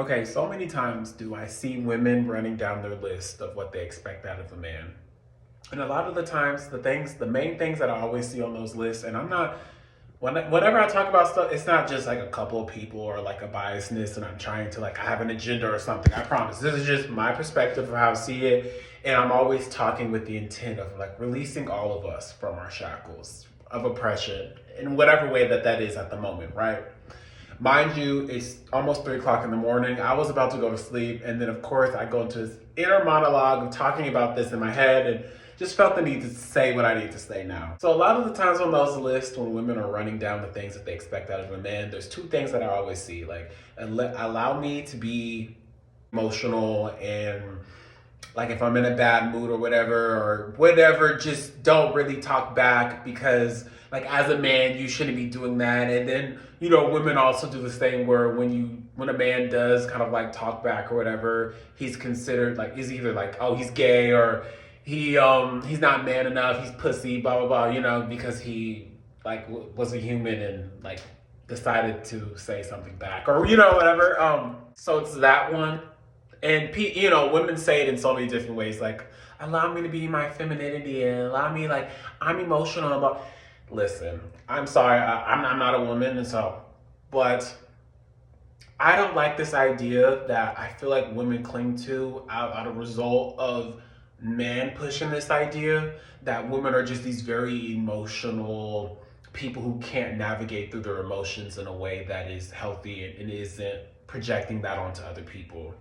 Okay, so many times do I see women running down their list of what they expect out of a man. And a lot of the times, the main things that I always see on those lists, and I'm not, whenever I talk about stuff, it's not just like a couple of people or like a biasness and I'm trying to like, I have an agenda or something. I promise. This is just my perspective of how I see it. And I'm always talking with the intent of like releasing all of us from our shackles of oppression in whatever way that is at the moment, right? Mind you, it's almost 3 o'clock in the morning. I was about to go to sleep. And then, of course, I go into this inner monologue of talking about this in my head and just felt the need to say what I need to say now. So, a lot of the times on those lists, when women are running down the things that they expect out of a man, there's two things that I always see. Like, allow me to be emotional and like if I'm in a bad mood or whatever, just don't really talk back because like as a man, you shouldn't be doing that. And then, women also do this thing where when a man does kind of like talk back or whatever, he's considered like, is either like, oh, he's gay or he's not man enough, he's pussy, blah, blah, blah, because he like was a human and like decided to say something back or, whatever. So it's that one. And women say it in so many different ways, like allow me to be my femininity and allow me like I'm emotional about. Listen, I'm sorry, I'm not a woman, and so, but I don't like this idea that I feel like women cling to out of result of men pushing this idea that women are just these very emotional people who can't navigate through their emotions in a way that is healthy and isn't projecting that onto other people.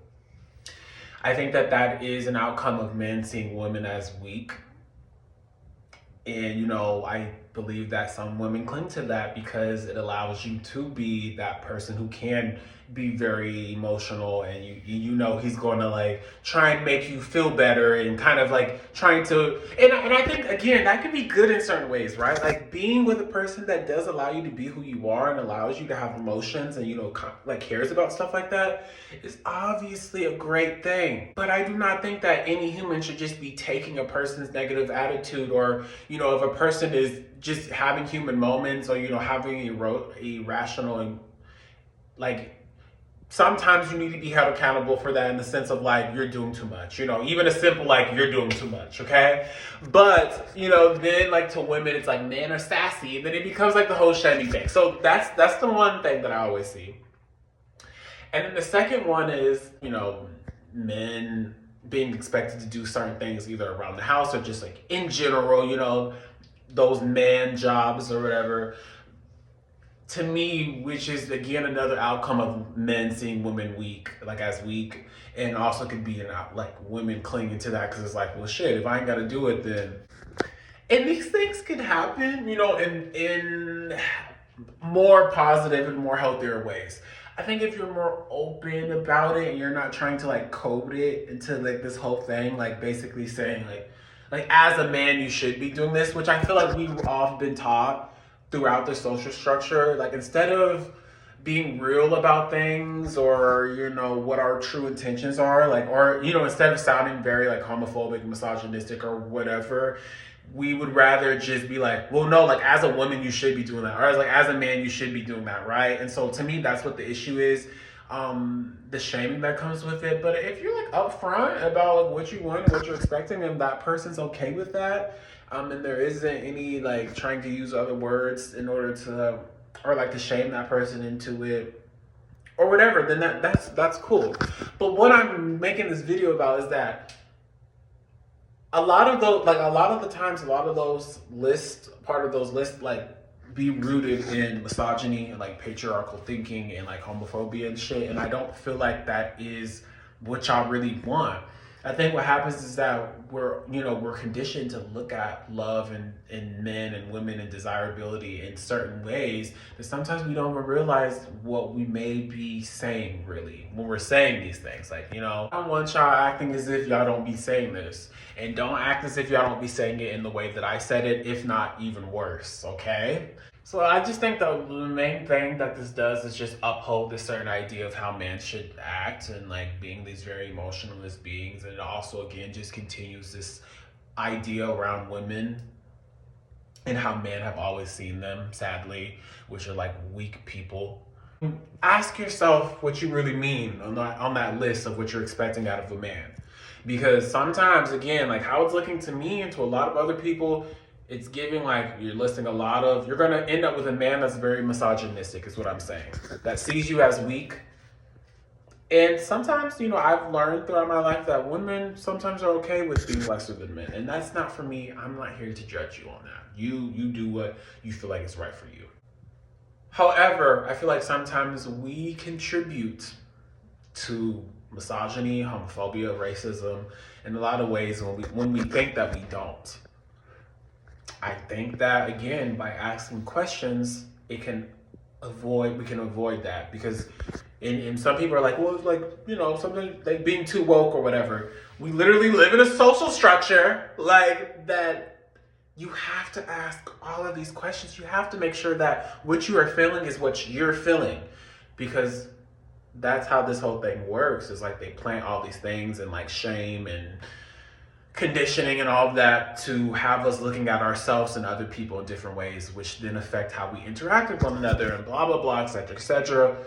I think that is an outcome of men seeing women as weak. And, I believe that some women cling to that because it allows you to be that person who can be very emotional and he's going to like try and make you feel better and kind of like trying to and I think again that can be good in certain ways, right? Like being with a person that does allow you to be who you are and allows you to have emotions and like cares about stuff like that is obviously a great thing. But I do not think that any human should just be taking a person's negative attitude or if a person is just having human moments or having irrational and like sometimes you need to be held accountable for that in the sense of like you're doing too much, even a simple like you're doing too much, okay? But then like to women it's like men are sassy and then it becomes like the whole shiny thing. So that's the one thing that I always see. And then the second one is men being expected to do certain things either around the house or just like in general, those man jobs or whatever. To me, which is again another outcome of men seeing women weak, like as weak, and also could be like women clinging to that because it's like, well, shit, if I ain't got to do it, then. And these things can happen, in more positive and more healthier ways. I think if you're more open about it and you're not trying to like code it into like this whole thing, like basically saying like as a man you should be doing this, which I feel like we've all been taught throughout the social structure. Like instead of being real about things or what our true intentions are, like or instead of sounding very like homophobic, misogynistic or whatever, we would rather just be like, well, no, like as a woman you should be doing that, or as a man you should be doing that, right? And so to me that's what the issue is, the shaming that comes with it. But if you're like upfront about like what you want and what you're expecting and that person's okay with that, and there isn't any like trying to use other words in order to or like to shame that person into it or whatever, then that's cool. But what I'm making this video about is that a lot of the times, a lot of those lists, part of those lists, like be rooted in misogyny and like patriarchal thinking and like homophobia and shit. And I don't feel like that is what y'all really want. I think what happens is that we're conditioned to look at love and men and women and desirability in certain ways that sometimes we don't even realize what we may be saying really when we're saying these things. Like, I don't want y'all acting as if y'all don't be saying this. And don't act as if y'all don't be saying it in the way that I said it, if not even worse, okay? So I just think the main thing that this does is just uphold this certain idea of how men should act and like being these very emotionless beings. And it also again just continues this idea around women and how men have always seen them, sadly, which are like weak people. Ask yourself what you really mean on that list of what you're expecting out of a man. Because sometimes, again, like how it's looking to me and to a lot of other people, it's giving like you're listing a lot of, you're going to end up with a man that's very misogynistic, is what I'm saying, that sees you as weak. And sometimes, I've learned throughout my life that women sometimes are okay with being lesser than men. And that's not for me. I'm not here to judge you on that. You do what you feel like is right for you. However, I feel like sometimes we contribute to misogyny, homophobia, racism in a lot of ways when we think that we don't. I think that again, by asking questions, we can avoid that because and some people are like, well, it's like, something like being too woke or whatever. We literally live in a social structure like that. You have to ask all of these questions. You have to make sure that what you are feeling is what you're feeling, because that's how this whole thing works. Is like they plant all these things and like shame and conditioning and all of that to have us looking at ourselves and other people in different ways, which then affect how we interact with one another and blah, blah, blah, et cetera, et cetera.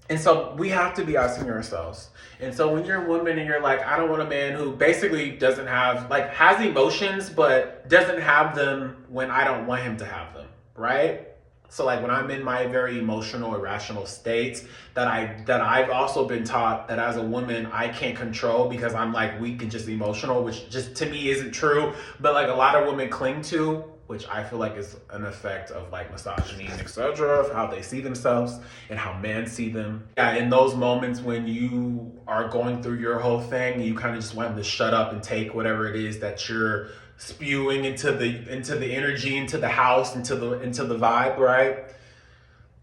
And so we have to be asking ourselves. And so when you're a woman and you're like, I don't want a man who basically doesn't have, like, has emotions, but doesn't have them when I don't want him to have them, right? So like when I'm in my very emotional, irrational states that I've also been taught that as a woman I can't control because I'm like weak and just emotional, which just to me isn't true, but like a lot of women cling to, which I feel like is an effect of like misogyny and etc. of how they see themselves and how men see them. Yeah, in those moments when you are going through your whole thing, you kind of just want them to shut up and take whatever it is that you're spewing into the energy, into the house, into the vibe, right?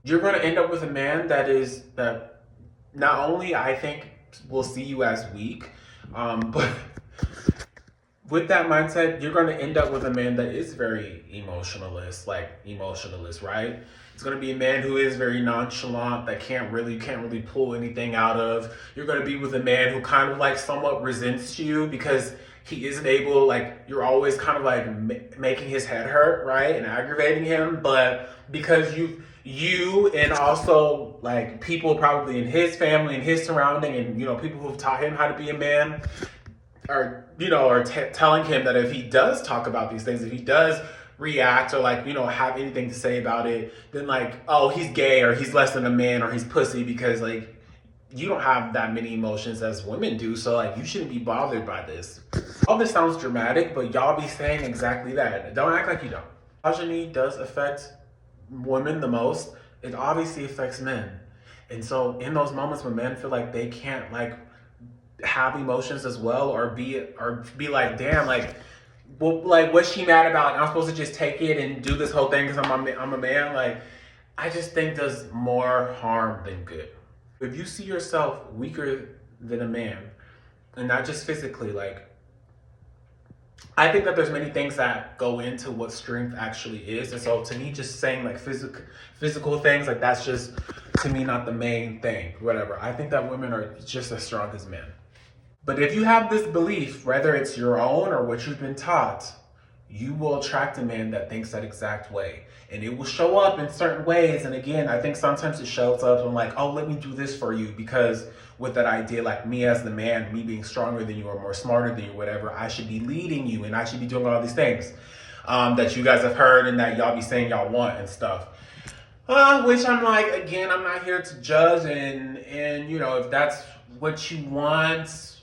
You're going to end up with a man that not only I think will see you as weak, but with that mindset, you're going to end up with a man that is very emotionalist, right? It's going to be a man who is very nonchalant, that can't really pull anything out of. You're going to be with a man who kind of like somewhat resents you because he isn't able, like, you're always kind of like making his head hurt, right? And aggravating him. But because you and also like people probably in his family and his surrounding and, people who've taught him how to be a man, are telling him that if he does talk about these things, if he does react or like have anything to say about it, then like, oh, he's gay or he's less than a man or he's pussy, because like you don't have that many emotions as women do, so like you shouldn't be bothered by this. All this sounds dramatic, but y'all be saying exactly that. Don't act like you don't. Misogyny does affect women the most. It obviously affects men. And so in those moments when men feel like they can't like have emotions as well, or be like, damn, like, well, like what's she mad about? Like, I'm supposed to just take it and do this whole thing because I'm a man. Like, I just think does more harm than good. If you see yourself weaker than a man, and not just physically, like, I think that there's many things that go into what strength actually is. And so to me, just saying like physical things, like that's just to me not the main thing, whatever. I think that women are just as strong as men. But if you have this belief, whether it's your own or what you've been taught, you will attract a man that thinks that exact way. And it will show up in certain ways. And again, I think sometimes it shows up and like, oh, let me do this for you. Because with that idea, like me as the man, me being stronger than you or more smarter than you, whatever, I should be leading you and I should be doing all these things that you guys have heard and that y'all be saying y'all want and stuff. Which I'm like, again, I'm not here to judge and if that's what you want,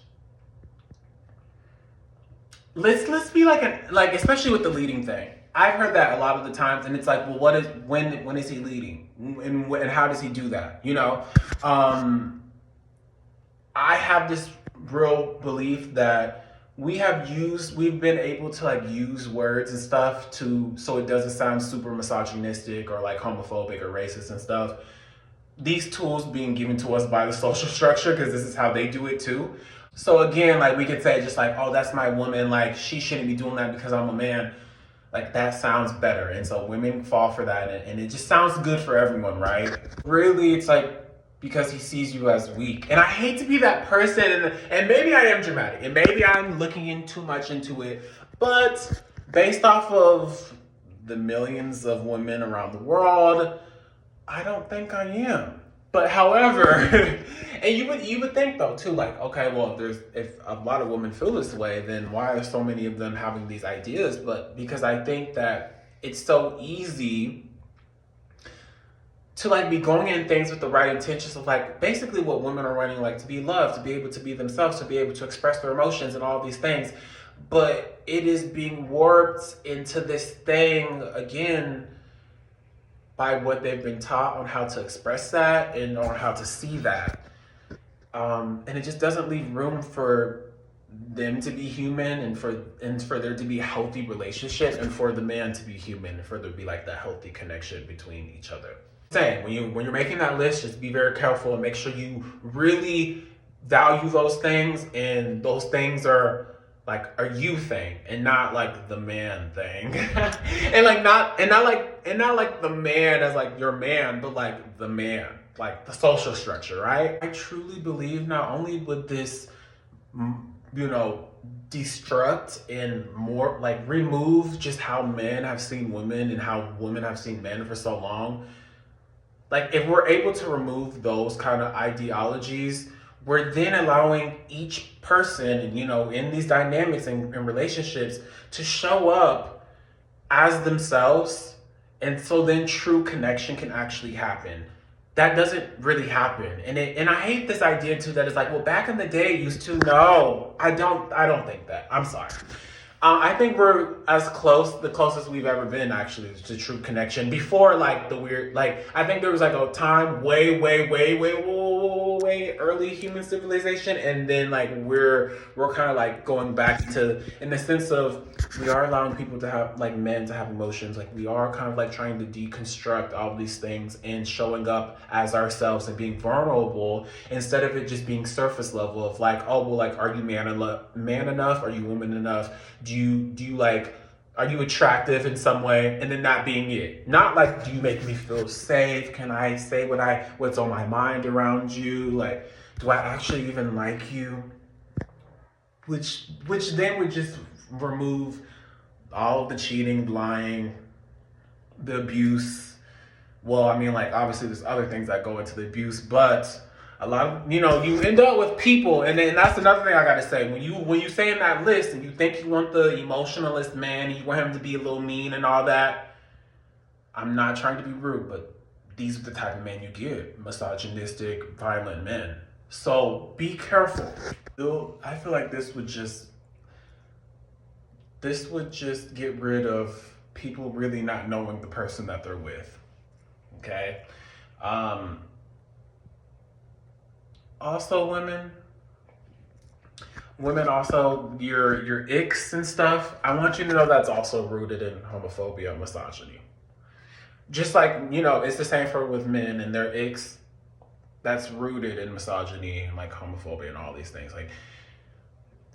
let's be like especially with the leading thing. I've heard that a lot of the times, and it's like, well, when is he leading, and how does he do that? I have this real belief that we've been able to like use words and stuff so it doesn't sound super misogynistic or like homophobic or racist and stuff. These tools being given to us by the social structure, because this is how they do it too. So again, like we could say just like, oh, that's my woman, like she shouldn't be doing that because I'm a man. Like that sounds better. And so women fall for that, and it just sounds good for everyone, right? Really, it's like because he sees you as weak. And I hate to be that person, and maybe I am dramatic, and maybe I'm looking in too much into it, but based off of the millions of women around the world, I don't think I am. But however, and you would think though too, like, okay, well, if a lot of women feel this way, then why are so many of them having these ideas? But because I think that it's so easy to like be going in things with the right intentions of like basically what women are wanting, like to be loved, to be able to be themselves, to be able to express their emotions and all these things. But it is being warped into this thing again by what they've been taught on how to express that and on how to see that. And it just doesn't leave room for them to be human and for there to be a healthy relationship and for the man to be human and for there to be like that healthy connection between each other. Saying when you're making that list, just be very careful and make sure you really value those things, and those things are like a you thing and not like the man thing. And not like the man as like your man, but like the man, like the social structure, right? I truly believe not only would this you know destruct and more like remove just how men have seen women and how women have seen men for so long. Like if we're able to remove those kind of ideologies, we're then allowing each person, in these dynamics and relationships to show up as themselves. And so then true connection can actually happen. That doesn't really happen. And I hate this idea too that it's like, well, back in the day it used to. No, I don't think that. I'm sorry. I think we're the closest we've ever been actually to true connection. Before, like the weird, like I think there was like a time way, way, way, way, way, way early human civilization, and then like we're kind of like going back to, in the sense of we are allowing people to have like men to have emotions. Like we are kind of like trying to deconstruct all these things and showing up as ourselves and being vulnerable instead of it just being surface level of like, oh well, like are you man enough? Are you woman enough? Do you like, are you attractive in some way? And then that being it. Not like, do you make me feel safe? Can I say what's on my mind around you? Like, do I actually even like you? Which then would just remove all of the cheating, lying, the abuse. Well, I mean, like obviously there's other things that go into the abuse, but a lot of you end up with people, and then that's another thing I gotta say. When you say in that list and you think you want the emotionalist man, and you want him to be a little mean and all that, I'm not trying to be rude, but these are the type of men you get: misogynistic, violent men. So be careful. I feel like this would just get rid of people really not knowing the person that they're with. Okay. Um, Also, women also, your icks and stuff. I want you to know that's also rooted in homophobia and misogyny. Just like it's the same for with men and their icks. That's rooted in misogyny and like homophobia and all these things. Like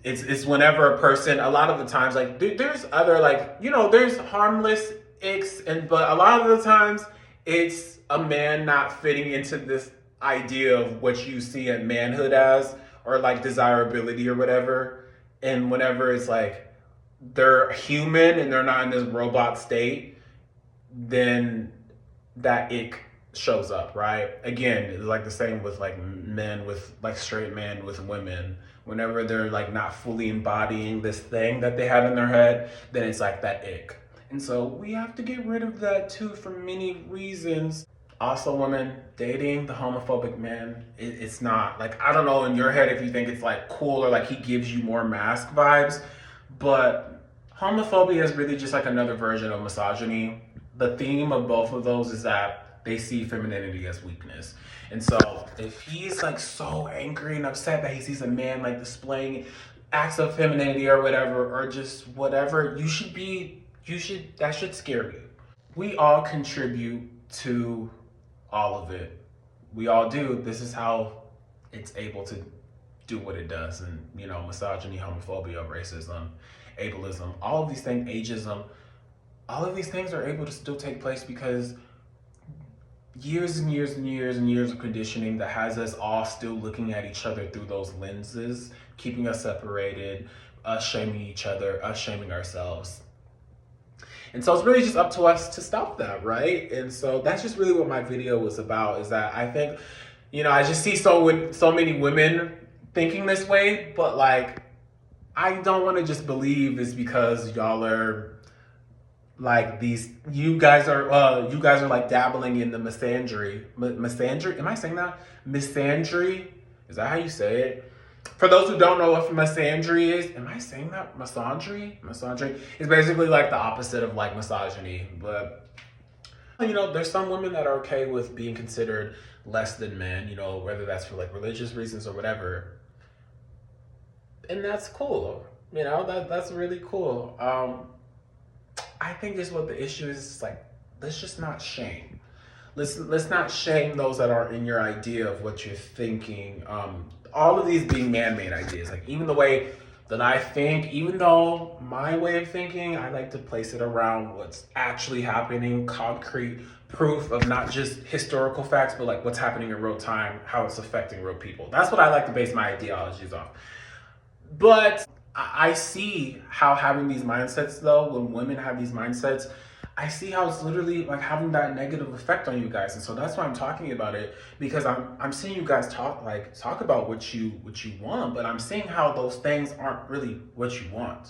it's whenever a person, a lot of the times, like there's other like there's harmless icks, but a lot of the times it's a man not fitting into this idea of what you see at manhood as, or like desirability or whatever. And whenever it's like they're human and they're not in this robot state, then that ick shows up, right? Again, it's like the same with like men, with like straight men with women. Whenever they're like not fully embodying this thing that they have in their head, then it's like that ick. And so we have to get rid of that too for many reasons. Also, women dating the homophobic man, it's not like, I don't know in your head if you think it's like cool or like he gives you more mask vibes, but homophobia is really just like another version of misogyny. The theme of both of those is that they see femininity as weakness. And so if he's like so angry and upset that he sees a man like displaying acts of femininity or whatever, or just whatever, that should scare you. We all contribute to all of it. We all do. This is how it's able to do what it does. And misogyny, homophobia, racism, ableism, all of these things, ageism, all of these things are able to still take place because years and years and years and years of conditioning that has us all still looking at each other through those lenses, keeping us separated, us shaming each other, us shaming ourselves. And so it's really just up to us to stop that, right? And so that's just really what my video was about, is that I think, I just see so many women thinking this way, but like, I don't want to just believe it's because y'all are like you guys are like dabbling in the misandry. Am I saying that? Misandry? Is that how you say it? For those who don't know what misandry is, am I saying that? Misandry is basically like the opposite of like misogyny. But there's some women that are okay with being considered less than men, whether that's for like religious reasons or whatever. And that's cool. That's really cool. I think just what the issue is like, let's just not shame. Let's not shame those that are in your idea of what you're thinking. All of these being man-made ideas, like even the way that I think, even though my way of thinking, I like to place it around what's actually happening, concrete proof of not just historical facts, but like what's happening in real time, how it's affecting real people. That's what I like to base my ideologies on. But I see how having these mindsets, though, when women have these mindsets, I see how it's literally like having that negative effect on you guys. And so that's why I'm talking about it, because I'm seeing you guys talk about what you want, but I'm seeing how those things aren't really what you want.